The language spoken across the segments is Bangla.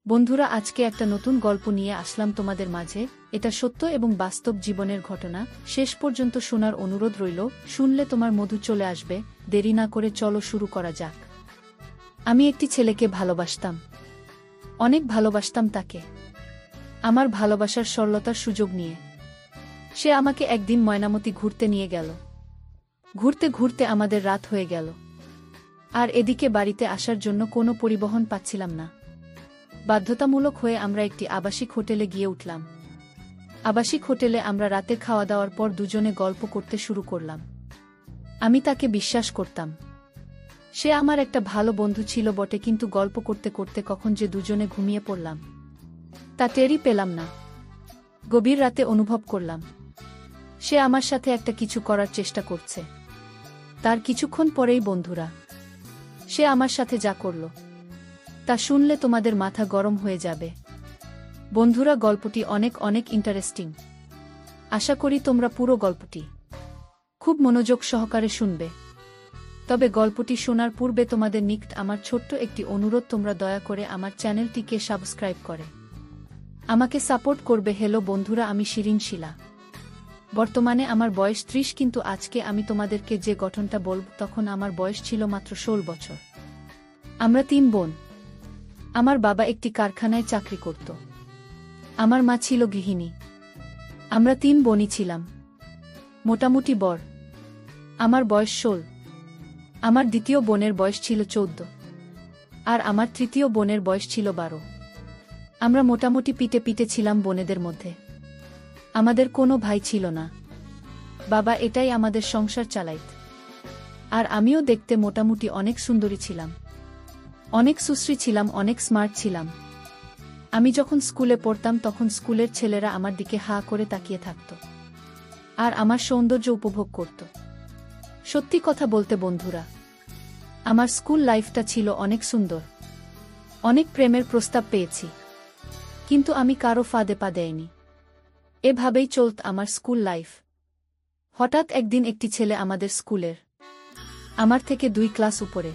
বন্ধুরা, আজকে একটা নতুন গল্প নিয়ে আসলাম তোমাদের মাঝে। এটা সত্য এবং বাস্তব জীবনের ঘটনা। শেষ পর্যন্ত শোনার অনুরোধ রইল। শুনলে তোমার মধু চলে আসবে। দেরি না করে চলো শুরু করা যাক। আমি একটি ছেলেকে ভালোবাসতাম, অনেক ভালোবাসতাম তাকে, আমার ভালোবাসার সরলতার সুযোগ নিয়ে। সে আমাকে একদিন ময়নামতি ঘুরতে নিয়ে গেল। ঘুরতে ঘুরতে আমাদের রাত হয়ে গেল, আর এদিকে বাড়িতে আসার জন্য কোনো পরিবহন পাচ্ছিলাম না। বাধ্যতামূলক হয়ে আমরা একটি আবাসিক হোটেলে গিয়ে উঠলাম। আবাসিক হোটেলে আমরা রাতের খাওয়া দাওয়ার পর দুজনে গল্প করতে শুরু করলাম। আমি তাকে বিশ্বাস করতাম। সে আমার একটা ভালো বন্ধু ছিল বটে, কিন্তু গল্প করতে করতে কখন যে দুজনে ঘুমিয়ে পড়লাম তা টেরই পেলাম না। গভীর রাতে অনুভব করলাম সে আমার সাথে একটা কিছু করার চেষ্টা করছে। তার কিছুক্ষণ পরেই বন্ধুরা, সে আমার সাথে যা করল তা শুনলে তোমাদের মাথা গরম হয়ে যাবে। বন্ধুরা, গল্পটি অনেক অনেক ইন্টারেস্টিং। আশা করি তোমরা পুরো গল্পটি খুব মনোযোগ সহকারে শুনবে। তবে গল্পটি শোনার পূর্বে তোমাদের নিকট আমার ছোট্ট একটি অনুরোধ, তোমরা দয়া করে আমার চ্যানেলটিকে সাবস্ক্রাইব করে আমাকে সাপোর্ট করবে। হ্যালো বন্ধুরা, আমি শিরিন শিলা। বর্তমানে আমার বয়স 30, কিন্তু আজকে আমি তোমাদেরকে যে ঘটনাটা বলব তখন আমার বয়স ছিল মাত্র 16 বছর। আমরা 3 বোন। আমার বাবা একটি কারখানায় চাকরি করত। আমার মা ছিল গৃহিণী। আমরা 3 বোনই ছিলাম মোটামুটি বড়। আমার বয়স 16। আমার দ্বিতীয় বোনের বয়স ছিল 14, আর আমার তৃতীয় বোনের বয়স ছিল 12। আমরা মোটামুটি পিটে পিটে ছিলাম বোনেদের মধ্যে। আমাদের কোনো ভাই ছিল না। বাবা এটাই আমাদের সংসার চালাইত। আর আমিও দেখতে মোটামুটি অনেক সুন্দরী ছিলাম, অনেক সুশ্রী ছিলাম, অনেক স্মার্ট ছিলাম। আমি যখন স্কুলে পড়তাম তখন স্কুলের ছেলেরা আমার দিকে হা করে তাকিয়ে থাকত আর আমার সৌন্দর্য উপভোগ করত। সত্যি কথা বলতে বন্ধুরা, আমার স্কুল লাইফটা ছিল অনেক সুন্দর। অনেক প্রেমের প্রস্তাব পেয়েছি, কিন্তু আমি কারো ফাঁদে পা দেয়নি। এভাবেই চলত আমার স্কুল লাইফ। হঠাৎ একদিন একটি ছেলে আমাদের স্কুলের, আমার থেকে 2 ক্লাস উপরে।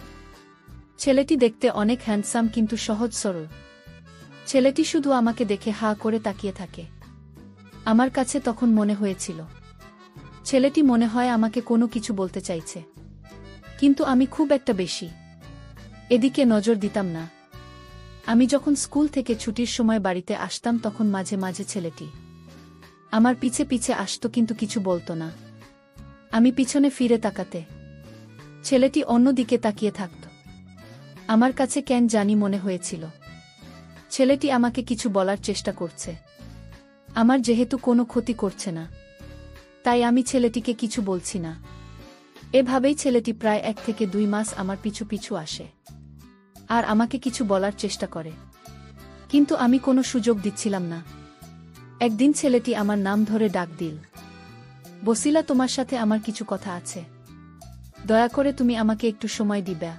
ছেলেটি দেখতে অনেক হ্যান্ডসাম, কিন্তু সহজ সরল। ছেলেটি শুধু আমাকে দেখে হা করে তাকিয়ে থাকে। আমার কাছে তখন মনে হয়েছিল ছেলেটি মনে হয় আমাকে কোনো কিছু বলতে চাইছে, কিন্তু আমি খুব একটা বেশি এদিকে নজর দিতাম না। আমি যখন স্কুল থেকে ছুটির সময় বাড়িতে আসতাম তখন মাঝে মাঝে ছেলেটি আমার পিছে পিছে আসতো, কিন্তু কিছু বলতো না। আমি পিছনে ফিরে তাকাতে ছেলেটি অন্য দিকে তাকিয়ে থাকত। আমার কাছে কেন জানি মনে হয়েছিল ছেলেটি আমাকে কিছু বলার চেষ্টা করছে। আমার যেহেতু কোনো ক্ষতি করছে না, তাই আমি ছেলেটিকে কিছু বলছি না। এভাবেই ছেলেটি প্রায় 1 থেকে 2 মাস আমার পিছু পিছু আসে আর আমাকে কিছু বলার চেষ্টা করে, কিন্তু আমি কোনো সুযোগ দিচ্ছিলাম না। একদিন ছেলেটি আমার নাম ধরে ডাক দিল, বসিলা, তোমার সাথে আমার কিছু কথা আছে। দয়া করে তুমি আমাকে একটু সময় দিবে।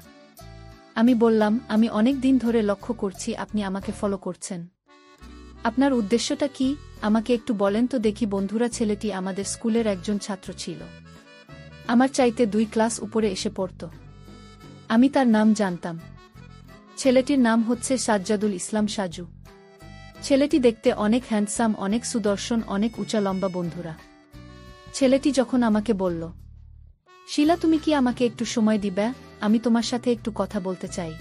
আমি বললাম, আমি অনেক দিন ধরে লক্ষ্য করছি আপনি আমাকে ফলো করছেন। আপনার উদ্দেশ্যটা কি? আমাকে একটু বলেন তো দেখি। বন্ধুরা, ছেলেটি আমাদের স্কুলের একজন ছাত্র ছিল। আমার চাইতে 2 ক্লাস উপরে এসে পড়ত। আমি তার নাম জানতাম। ছেলেটির নাম হচ্ছে সাজ্জাদুল ইসলাম সাজু। ছেলেটি দেখতে অনেক হ্যান্ডসাম, অনেক সুদর্শন, অনেক উঁচা লম্বা। বন্ধুরা, ছেলেটি যখন আমাকে বলল, শিলা, তুমি কি আমাকে একটু সময় দিবে? আমি তোমার সাথে একটু কথা বলতে চাই,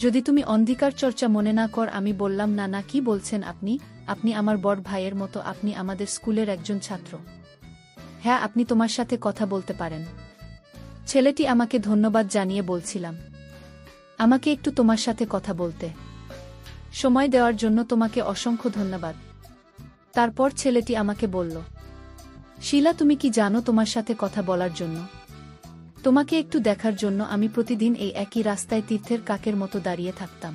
যদি তুমি অন্ধকার চর্চা মনে না কর। আমি বললাম, না না, কি বলছেন আপনি? আপনি আমার বড় ভাইয়ের মতো, আপনি আমাদের স্কুলের একজন ছাত্র। হ্যাঁ, আপনি তোমার সাথে কথা বলতে পারেন। ছেলেটি আমাকে ধন্যবাদ জানিয়ে বলছিলাম, আমাকে একটু তোমার সাথে কথা বলতে সময় দেওয়ার জন্য তোমাকে অসংখ্য ধন্যবাদ। তারপর ছেলেটি আমাকে বলল, শিলা, তুমি কি জানো, তোমার সাথে কথা বলার জন্য, তোমাকে একটু দেখার জন্য আমি প্রতিদিন এই একই রাস্তায় তীর্থের কাকের মতো দাঁড়িয়ে থাকতাম।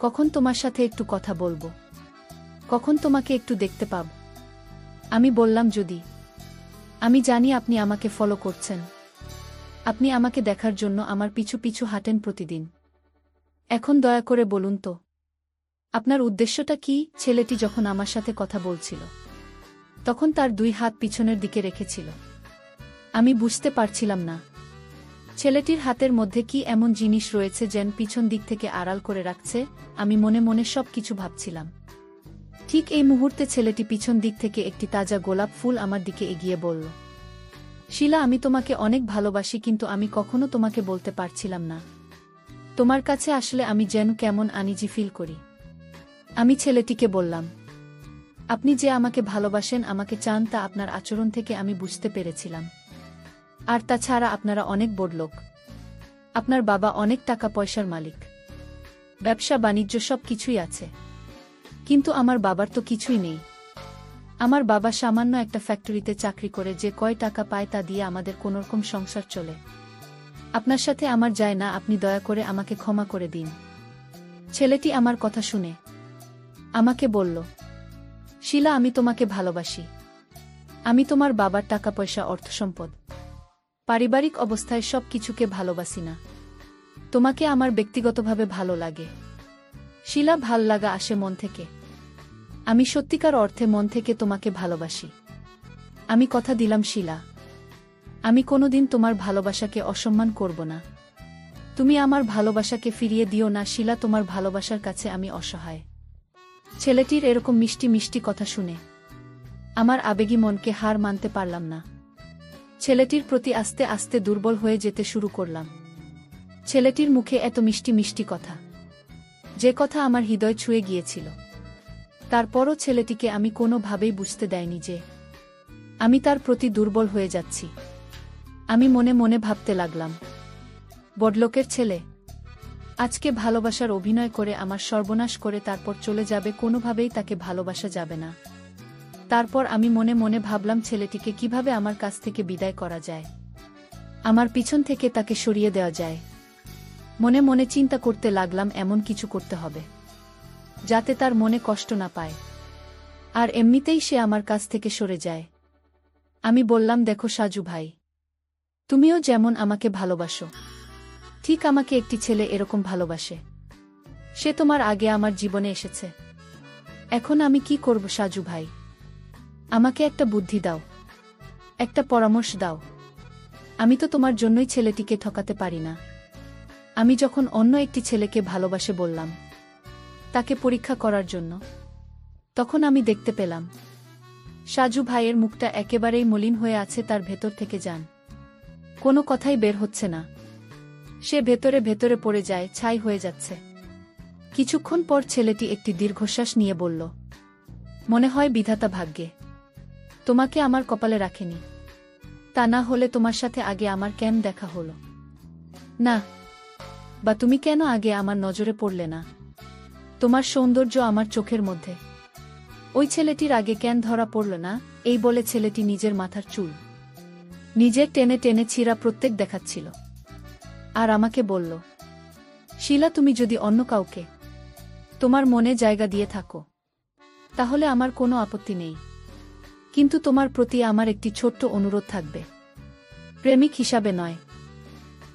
কখন তোমার সাথে একটু কথা বলবো, কখন তোমাকে একটু দেখতে পাব। আমি বললাম, যদি। আমি জানি আপনি আমাকে ফলো করছেন। আপনি আমাকে দেখার জন্য আমার পিছু পিছু হাঁটেন প্রতিদিন। এখন দয়া করে বলুন তো, আপনার উদ্দেশ্যটা কি? ছেলেটি যখন আমার সাথে কথা বলছিল তখন তার 2 হাত পিছনের দিকে রেখেছিল। আমি বুঝতে পারছিলাম না ছেলেটির হাতের মধ্যে কি এমন জিনিস রয়েছে যেন পিছন দিক থেকে আড়াল করে রাখছে, আমি মনে মনে সব কিছু ভাবছিলাম। ঠিক এই মুহূর্তে ছেলেটি পিছন দিক থেকে একটি তাজা গোলাপ ফুল আমার দিকে এগিয়ে বলল, শিলা, আমি তোমাকে অনেক ভালোবাসি, কিন্তু আমি কখনো তোমাকে বলতে পারছিলাম না। তোমার কাছে আসলে আমি যেন কেমন আনইজি ফিল করি। আমি ছেলেটিকে বললাম, আপনি যে আমাকে ভালোবাসেন, আমাকে চান, তা আপনার আচরণ থেকে আমি বুঝতে পেরেছিলাম। আর তাছাড়া আপনারা অনেক বড়লোক। আপনার বাবা অনেক টাকা পয়সার মালিক, ব্যবসা বাণিজ্য সব কিছুই আছে। কিন্তু আমার বাবার তো কিছুই নেই। আমার বাবা সামান্য একটা ফ্যাক্টরিতে চাকরি করে যে কয় টাকা পায় তা দিয়ে আমাদের কোনোরকম সংসার চলে। আপনার সাথে আমার যায় না, আপনি দয়া করে আমাকে ক্ষমা করে দিন। ছেলেটি আমার কথা শুনে আমাকে বলল, শিলা, আমি তোমাকে ভালোবাসি। আমি তোমার বাবার টাকা পয়সা, অর্থসম্পদ, পারিবারিক অবস্থায় সব কিছুকে ভালোবাসি না। তোমাকে আমার ব্যক্তিগতভাবে ভালো লাগে। শিলা, ভাল লাগা আসে মন থেকে। আমি সত্যিকার অর্থে মন থেকে তোমাকে ভালোবাসি। আমি কথা দিলাম শিলা, আমি কোনোদিন তোমার ভালোবাসাকে অসম্মান করব না। তুমি আমার ভালোবাসাকে ফিরিয়ে দিও না শিলা, তোমার ভালোবাসার কাছে আমি অসহায়। ছেলেটির এরকম মিষ্টি মিষ্টি কথা শুনে আমার আবেগী মনকে হার মানতে পারলাম না। ছেলেটির প্রতি আস্তে আস্তে দুর্বল হয়ে যেতে শুরু করলাম। ছেলেটির মুখে এত মিষ্টি মিষ্টি কথা, যে কথা আমার হৃদয় ছুঁয়ে গিয়েছিল। তারপরও ছেলেটিকে আমি কোনোভাবেই বুঝতে দেয়নি যে আমি তার প্রতি দুর্বল হয়ে যাচ্ছি। আমি মনে মনে ভাবতে লাগলাম, বড়লোকের ছেলে আজকে ভালোবাসার অভিনয় করে আমার সর্বনাশ করে তারপর চলে যাবে, কোনোভাবেই তাকে ভালোবাসা যাবে না। তারপর আমি মনে মনে ভাবলাম, ছেলেটিকে কিভাবে আমার কাছ থেকে বিদায় করা যায়, আমার পিছন থেকে তাকে সরিয়ে দেওয়া যায়। মনে মনে চিন্তা করতে লাগলাম, এমন কিছু করতে হবে যাতে তার মনে কষ্ট না পায়, আর এমনিতেই সে আমার কাছ থেকে সরে যায়। আমি বললাম, দেখো সাজু ভাই, তুমিও যেমন আমাকে ভালোবাসো, ঠিক আমাকে একটি ছেলে এরকম ভালোবাসে। সে তোমার আগে আমার জীবনে এসেছে। এখন আমি কি করব সাজু ভাই? আমাকে একটা বুদ্ধি দাও, একটা পরামর্শ দাও। আমি তো তোমার জন্যই ছেলেটিকে ঠকাতে পারি না। আমি যখন অন্য একটি ছেলেকে ভালোবাসে বললাম তাকে পরীক্ষা করার জন্য, তখন আমি দেখতে পেলাম সাজু ভাইয়ের মুখটা একেবারেই মলিন হয়ে আছে, তার ভেতর থেকে যান কোনো কথাই বের হচ্ছে না। সে ভেতরে ভেতরে পড়ে যায়, ছাই হয়ে যাচ্ছে। কিছুক্ষণ পর ছেলেটি একটি দীর্ঘশ্বাস নিয়ে বলল, মনে হয় বিধাতা ভাগ্যে তোমাকে আমার কপালে রাখেনি, তা না হলে তোমার সাথে আগে আমার কেন দেখা হলো না, বা তুমি কেন আগে আমার নজরে পড়লে না? তোমার সৌন্দর্য আমার চোখের মধ্যে, ওই ছেলেটির আগে কেন ধরা পড়ল না? এই বলে ছেলেটি নিজের মাথার চুল নিজের টেনে টেনে ছিঁড়া প্রত্যেক দেখাচ্ছিল, আর আমাকে বলল, শিলা, তুমি যদি অন্য কাউকে তোমার মনে জায়গা দিয়ে থাকো তাহলে আমার কোনো আপত্তি নেই, কিন্তু তোমার প্রতি আমার একটি ছোট্ট অনুরোধ থাকবে। প্রেমিক হিসাবে নয়,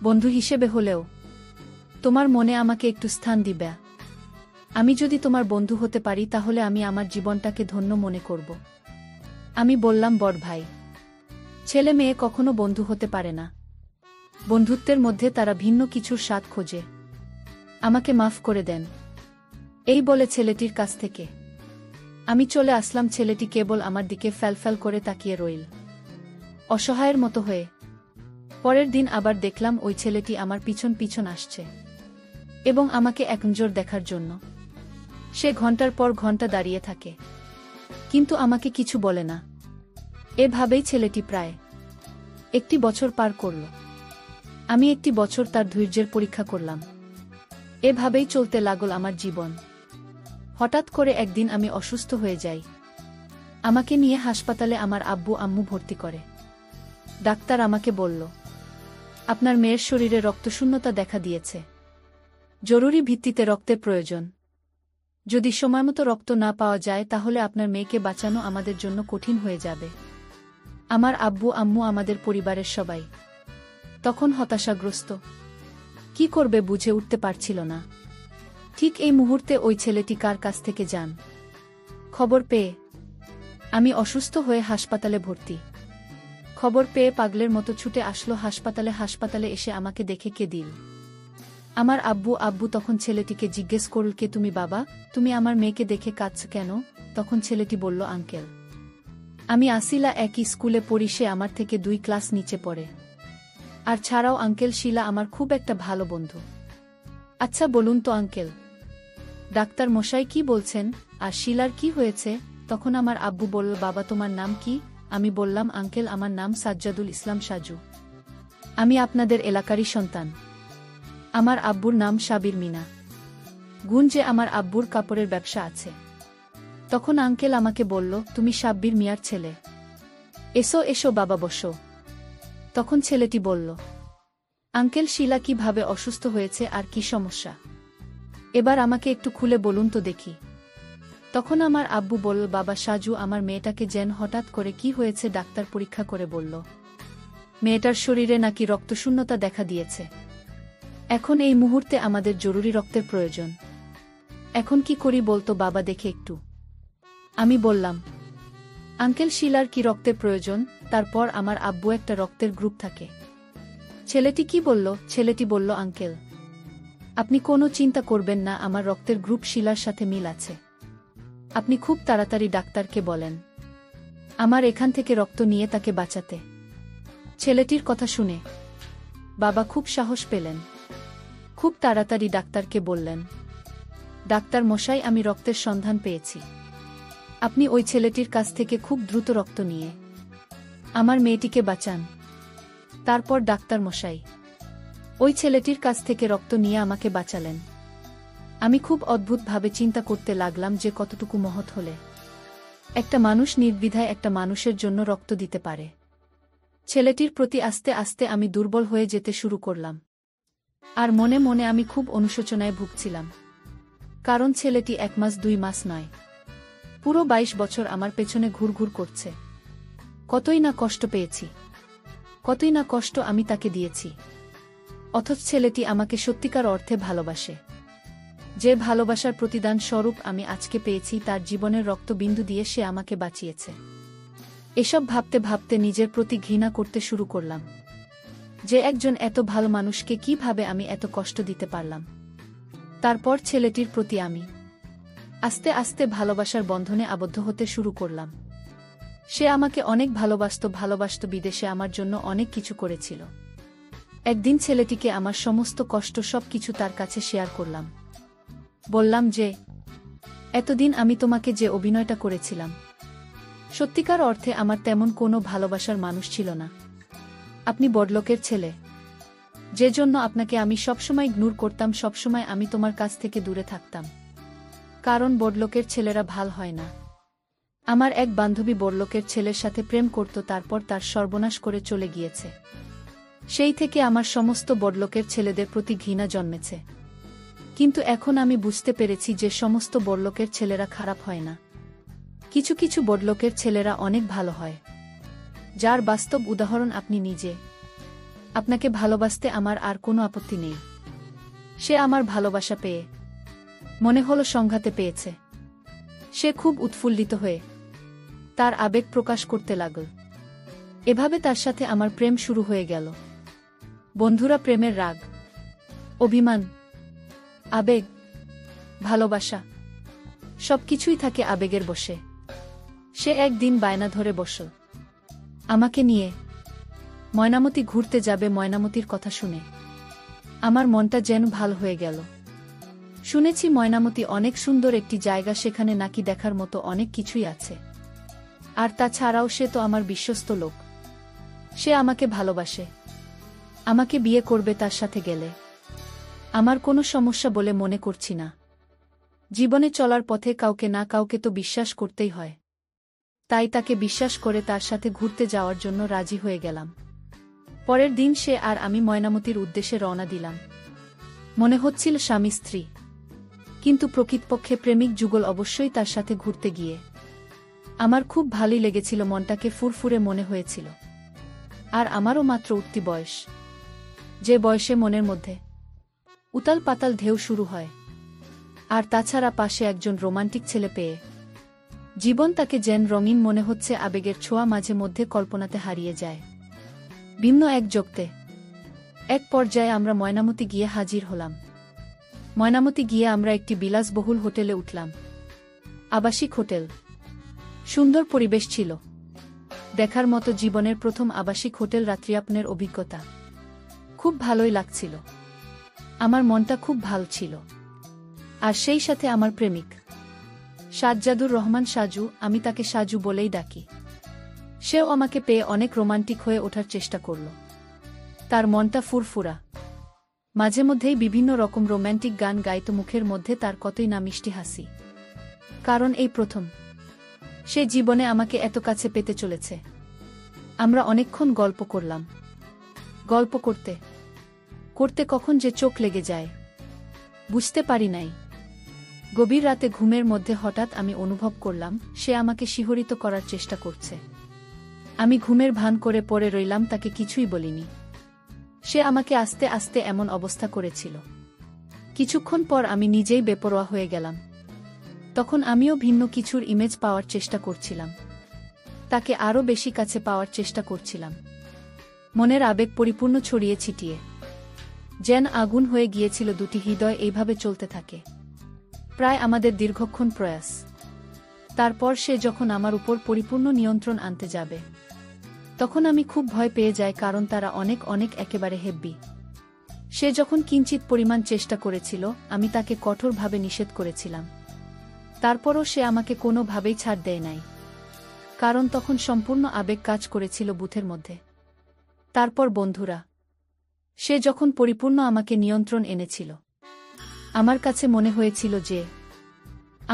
বন্ধু হিসেবে হলেও তোমার মনে আমাকে একটু স্থান দিবে। আমি যদি তোমার বন্ধু হতে পারি তাহলে আমি আমার জীবনটাকে ধন্য মনে করব। আমি বললাম, বড় ভাই, ছেলে মেয়ে কখনো বন্ধু হতে পারে না, বন্ধুত্বের মধ্যে তারা ভিন্ন কিছুর স্বাদ খোঁজে। আমাকে মাফ করে দেন। এই বলে ছেলেটির কাছ থেকে আমি চলে আসলাম। ছেলেটি কেবল আমার দিকে ফ্যালফ্যাল করে তাকিয়ে রইল, অসহায়ের মতো হয়ে। পরের দিন আবার দেখলাম ওই ছেলেটি আমার পিছন পিছন আসছে এবং আমাকে এক নজর দেখার জন্য সে ঘন্টার পর ঘন্টা দাঁড়িয়ে থাকে, কিন্তু আমাকে কিছু বলে না। এভাবেই ছেলেটি প্রায় একটি বছর পার করল। আমি একটি বছর তার ধৈর্যের পরীক্ষা করলাম। এভাবেই চলতে লাগল আমার জীবন। হঠাৎ করে একদিন আমি অসুস্থ হয়ে যাই। আমাকে নিয়ে হাসপাতালে আমার আব্বু আম্মু ভর্তি করে। ডাক্তার আমাকে বলল, আপনার মেয়ের শরীরে রক্তশূন্যতা দেখা দিয়েছে, জরুরি ভিত্তিতে রক্তের প্রয়োজন। যদি সময়মতো রক্ত না পাওয়া যায় তাহলে আপনার মেয়েকে বাঁচানো আমাদের জন্য কঠিন হয়ে যাবে। আমার আব্বু আম্মু, আমাদের পরিবারের সবাই তখন হতাশাগ্রস্ত। কি করবে বুঝে উঠতে পারছিল না। ঠিক এই মুহূর্তে ওই ছেলেটি কার কাছ থেকে যান খবর পেয়ে আমি অসুস্থ হয়ে হাসপাতালে ভর্তি। খবর পেয়ে পাগলের মতো ছুটে আসলো হাসপাতালে এসে আমাকে দেখে দিল আমার আব্বু তখন ছেলেটিকে জিজ্ঞেস করল, কে তুমি বাবা, তুমি আমার মেয়েকে দেখে কাঁদছ কেন? তখন ছেলেটি বলল, আঙ্কেল, আমি আসিলা একই স্কুলে পড়ি, সে আমার থেকে 2 ক্লাস নিচে পড়ে। আর ছাড়াও আঙ্কেল, শিলা আমার খুব একটা ভালো বন্ধু। আচ্ছা বলুন তো আঙ্কেল, ডাক্তার মশাই কি বলছেন, আর শিলার কি হয়েছে? তখন আমার আব্বু বলল, বাবা তোমার নাম কি? আমি বললাম, আঙ্কেল আমার নাম সাজ্জাদুল ইসলাম সাজু, আমি আপনাদের এলাকারই সন্তান। আমার আব্বুর নাম সাবির মিনা গুঞ্জে, আমার আব্বুর কাপড়ের ব্যবসা আছে। তখন আঙ্কেল আমাকে বলল, তুমি সাব্বির মিয়ার ছেলে, এসো এসো বাবা বসো। তখন ছেলেটি বলল, আঙ্কেল শিলা কিভাবে অসুস্থ হয়েছে আর কি সমস্যা, এবার আমাকে একটু খুলে বলুন তো দেখি। তখন আমার আব্বু বলল, বাবা সাজু, আমার মেয়েটাকে যেন হঠাৎ করে কি হয়েছে, ডাক্তার পরীক্ষা করে বলল মেয়েটার শরীরে নাকি রক্তশূন্যতা দেখা দিয়েছে। এখন এই মুহূর্তে আমাদের জরুরি রক্তের প্রয়োজন। এখন কি করি বলতো বাবা দেখে একটু। আমি বললাম, আঙ্কেল শিলার কি রক্তের প্রয়োজন? তারপর আমার আব্বু একটা রক্তের গ্রুপ থাকে। ছেলেটি কি বলল? ছেলেটি বলল, আঙ্কেল আপনি কোনো চিন্তা করবেন না, আমার রক্তের গ্রুপ শিলার সাথে মিল আছে। আপনি খুব তাড়াতাড়ি ডাক্তারকে বলেন আমার এখান থেকে রক্ত নিয়ে তাকে বাঁচাতে। ছেলেটির কথা শুনে বাবা খুব সাহস পেলেন, খুব তাড়াতাড়ি ডাক্তারকে বললেন, ডাক্তার মশাই, আমি রক্তের সন্ধান পেয়েছি, আপনি ওই ছেলেটির কাছ থেকে খুব দ্রুত রক্ত নিয়ে আমার মেয়েটিকে বাঁচান। তারপর ডাক্তার মশাই ওই ছেলেটির কাছ থেকে রক্ত নিয়ে আমাকে বাঁচালেন। আমি খুব অদ্ভুতভাবে চিন্তা করতে লাগলাম যে কতটুকু মহৎ হলে একটা মানুষ নির্দ্বিধায় একটা মানুষের জন্য রক্ত দিতে পারে। ছেলেটির প্রতি আস্তে আস্তে আমি দুর্বল হয়ে যেতে শুরু করলাম, আর মনে মনে আমি খুব অনুশোচনায় ভুগছিলাম, কারণ ছেলেটি 1 মাস 2 মাস নয়, পুরো 22 বছর আমার পেছনে ঘুরঘুর করছে। কতই না কষ্ট পেয়েছি, কতই না কষ্ট আমি তাকে দিয়েছি, অথচ ছেলেটি আমাকে সত্যিকার অর্থে ভালোবাসে। যে ভালোবাসার প্রতিদান স্বরূপ আমি আজকে পেয়েছি, তার জীবনের রক্তবিন্দু দিয়ে সে আমাকে বাঁচিয়েছে। এসব ভাবতে ভাবতে নিজের প্রতি ঘৃণা করতে শুরু করলাম, যে একজন এত ভালো মানুষকে কিভাবে আমি এত কষ্ট দিতে পারলাম। তারপর ছেলেটির প্রতি আমি আস্তে আস্তে ভালোবাসার বন্ধনে আবদ্ধ হতে শুরু করলাম। সে আমাকে অনেক ভালোবাসত, বিদেশে আমার জন্য অনেক কিছু করেছিল। একদিন ছেলেটিকে আমার সমস্ত কষ্ট সবকিছু তার কাছে শেয়ার করলাম। বললাম যে, এতদিন আমি তোমাকে যে অভিনয়টা করেছিলাম, সত্যিকার অর্থে আমার তেমন কোনো ভালোবাসার মানুষ ছিল না। আপনি বড়লোকের ছেলে, যে জন্য আপনাকে আমি সবসময় ইগনোর করতাম, সবসময় আমি তোমার কাছ থেকে দূরে থাকতাম, কারণ বড়লোকের ছেলেরা ভাল হয় না। আমার এক বান্ধবী বড়লোকের ছেলের সাথে প্রেম করত, তারপর তার সর্বনাশ করে চলে গিয়েছে। সেই থেকে আমার সমস্ত বড়লোকের ছেলেদের প্রতি ঘৃণা জন্মেছে। কিন্তু এখন আমি বুঝতে পেরেছি যে সমস্ত বড়লোকের ছেলেরা খারাপ হয় না, কিছু কিছু বড়লোকের ছেলেরা অনেক ভালো হয়, যার বাস্তব উদাহরণ আপনি নিজে। আপনাকে ভালোবাসতে আমার আর কোনো আপত্তি নেই। সে আমার ভালোবাসা পেয়ে মনে হলো সংঘাতে পেয়েছে। সে খুব উৎফুল্লিত হয়ে তার আবেগ প্রকাশ করতে লাগল। এভাবে তার সাথে আমার প্রেম শুরু হয়ে গেল। বন্ধুরা, প্রেমের রাগ, অভিমান, আবেগ, ভালোবাসা সবকিছুই থাকে আবেগের বশে। সে একদিন বায়না ধরে বসল আমাকে নিয়ে ময়নামতি ঘুরতে যাবে। ময়নামতির কথা শুনে আমার মনটা যেন ভাল হয়ে গেল। শুনেছি ময়নামতি অনেক সুন্দর একটি জায়গা, সেখানে নাকি দেখার মতো অনেক কিছুই আছে। আর তাছাড়াও সে তো আমার বিশ্বস্ত লোক, সে আমাকে ভালোবাসে, আমাকে বিয়ে করবে। তার সাথে গেলে আমার কোনো সমস্যা বলে মনে করছি না। জীবনে চলার পথে কাউকে না কাউকে তো বিশ্বাস করতেই হয়, তাই তাকে বিশ্বাস করে তার সাথে ঘুরতে যাওয়ার জন্য রাজি হয়ে গেলাম। পরের দিন সে আর আমি ময়নামতির উদ্দেশ্যে রওনা দিলাম। মনে হচ্ছিল স্বামী স্ত্রী, কিন্তু প্রকৃতপক্ষে প্রেমিক যুগল অবশ্যই তার সাথে ঘুরতে গিয়ে আমার খুব ভালোই লেগেছিল, মনটাকে ফুরফুরে মনে হয়েছিল। আর আমারও মাত্র উঠতি বয়স, যে বয়সে মনের মধ্যে উতাল পাতাল ঢেউ শুরু হয়। আর তাছাড়া পাশে একজন রোমান্টিক ছেলে পেয়ে জীবন তাকে যেন রঙিন মনে হচ্ছে, আবেগের ছোঁয়া মাঝে মধ্যে কল্পনাতে হারিয়ে যায় ভিন্ন এক জগতে। এক পর্যায়ে আমরা ময়নামতি গিয়ে হাজির হলাম। ময়নামতি গিয়ে আমরা একটি বিলাসবহুল হোটেলে উঠলাম। আবাসিক হোটেল, সুন্দর পরিবেশ ছিল, দেখার মতো জীবনের প্রথম আবাসিক হোটেল রাত্রিযাপনের অভিজ্ঞতা। খুব ভালোই লাগছিল, আমার মনটা খুব ভালো ছিল। আর সেই সাথে আমার প্রেমিক সাজ্জাদুর রহমান সাজু, আমি তাকে সাজু বলেই ডাকি। সেও আমাকে পেয়ে অনেক রোমান্টিক হয়ে ওঠার চেষ্টা করল। তার মনটা ফুরফুরা, মাঝে মধ্যেই বিভিন্ন রকম রোম্যান্টিক গান গাইত, মুখের মধ্যে তার কতই না মিষ্টি হাসি। কারণ এই প্রথম সে জীবনে আমাকে এত কাছে পেতে চলেছে। আমরা অনেকক্ষণ গল্প করলাম। গল্প করতে করতে কখন যে চোখ লেগে যায় বুঝতে পারি নাই। গভীর রাতে ঘুমের মধ্যে হঠাৎ আমি অনুভব করলাম সে আমাকে শিহরিত করার চেষ্টা করছে। আমি ঘুমের ভান করে পড়ে রইলাম, তাকে কিছুই বলিনি। সে আমাকে আস্তে আস্তে এমন অবস্থা করেছিল। কিছুক্ষণ পর আমি নিজেই বেপরোয়া হয়ে গেলাম। তখন আমিও ভিন্ন কিছুর ইমেজ পাওয়ার চেষ্টা করছিলাম, তাকে আরও বেশি কাছে পাওয়ার চেষ্টা করছিলাম। মনের আবেগ পরিপূর্ণ ছড়িয়ে ছিটিয়ে যেন আগুন হয়ে গিয়েছিল দুটি হৃদয়। এইভাবে চলতে থাকে প্রায় আমাদের দীর্ঘক্ষণ প্রয়াস। তারপর সে যখন আমার উপর পরিপূর্ণ নিয়ন্ত্রণ আনতে যাবে, তখন আমি খুব ভয় পেয়ে যাই, কারণ তারা অনেক অনেক একেবারে হেব্বি। সে যখন কিঞ্চিত পরিমাণ চেষ্টা করেছিল, আমি তাকে কঠোরভাবে নিষেধ করেছিলাম। তারপরও সে আমাকে কোনোভাবেই ছাড় দেয় নাই, কারণ তখন সম্পূর্ণ আবেগ কাজ করেছিল বুথের মধ্যে। তারপর বন্ধুরা, সে যখন পরিপূর্ণ আমাকে নিয়ন্ত্রণ এনেছিল, আমার কাছে মনে হয়েছিল যে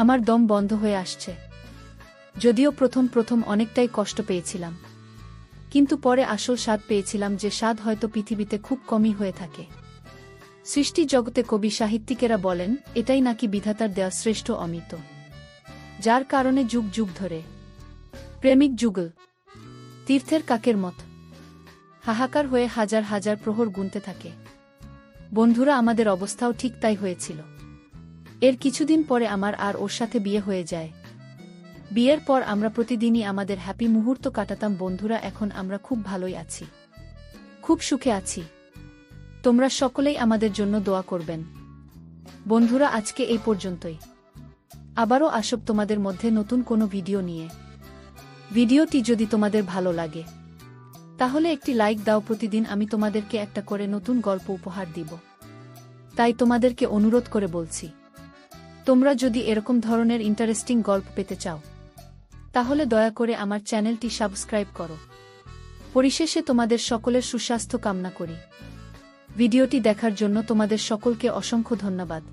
আমার দম বন্ধ হয়ে আসছে। যদিও প্রথম প্রথম অনেকটাই কষ্ট পেয়েছিলাম, কিন্তু পরে আসল স্বাদ পেয়েছিলাম, যে স্বাদ হয়তো পৃথিবীতে খুব কমই হয়ে থাকে। সৃষ্টি জগতে কবি সাহিত্যিকেরা বলেন এটাই নাকি বিধাতার দেওয়া শ্রেষ্ঠ অমৃত, যার কারণে যুগ যুগ ধরে প্রেমিক যুগল তীর্থের কাকের মত হাহাকার হয়ে হাজার হাজার প্রহর গুনতে থাকে। বন্ধুরা, আমাদের অবস্থাও ঠিক তাই হয়েছিল। এর কিছুদিন পরে আমার আর ওর সাথে বিয়ে হয়ে যায়। বিয়ের পর আমরা প্রতিদিনই আমাদের হ্যাপি মুহূর্ত কাটাতাম। বন্ধুরা, এখন আমরা খুব ভালোই আছি, খুব সুখে আছি। তোমরা সকলেই আমাদের জন্য দোয়া করবেন। বন্ধুরা, আজকে এই পর্যন্তই। আবারও আসব তোমাদের মধ্যে নতুন কোনো ভিডিও নিয়ে। ভিডিওটি যদি তোমাদের ভালো লাগে তাহলে একটি লাইক দাও। প্রতিদিন আমি তোমাদেরকে একটা করে নতুন গল্প উপহার দিব, তাই তোমাদেরকে অনুরোধ করে বলছি, তোমরা যদি এরকম ধরনের ইন্টারেস্টিং গল্প পেতে চাও তাহলে দয়া করে আমার চ্যানেলটি সাবস্ক্রাইব করো। পরিশেষে তোমাদের সকলের সুস্বাস্থ্য কামনা করি। ভিডিওটি দেখার জন্য তোমাদের সকলকে অসংখ্য ধন্যবাদ।